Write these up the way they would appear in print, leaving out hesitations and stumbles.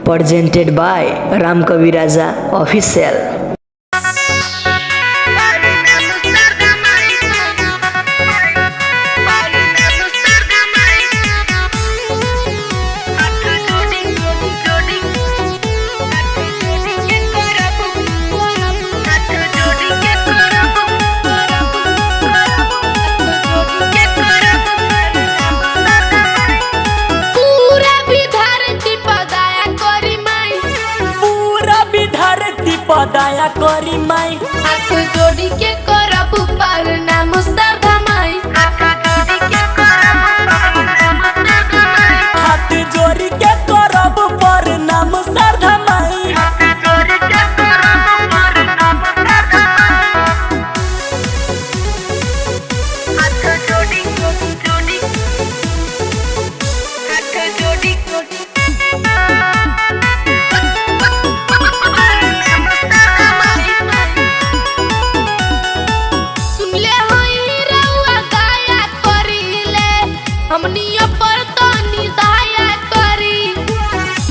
presented by Ram Kavi Raja Official. दया करी माई हाथ जोड़ी के करब प्रणाम श्रद्धा माई। हाथ जोड़ी के करब प्रणाम श्रद्धा माई।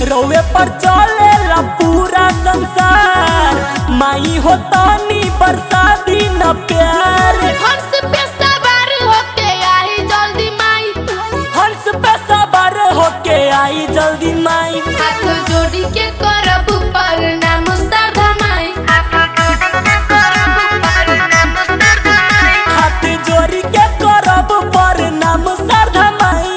रोवे पर चलेला पूरा संसार, माई हो तानी बरसाती न प्यार। हंस पे सवार होके आई जल्दी माई, हंस पे सवार होके आई जल्दी माई। हाथ जोड़ी के करब प्रणाम श्रद्धा माई। हाथ जोड़ी के करब प्रणाम श्रद्धा माई।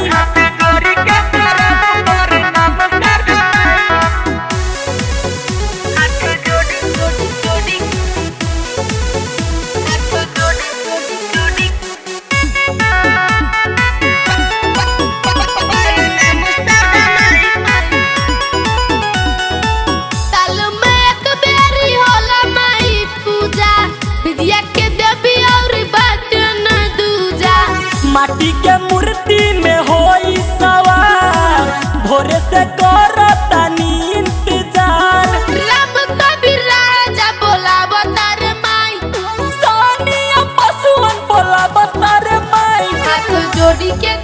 माटी के मूर्ति में होई सवार, भोरे से करतानी इंतजार। राम कवि राजा बोलावता रे माई, सोनिया पशुअन बोलावता रे माई। हाथ जोड़ी के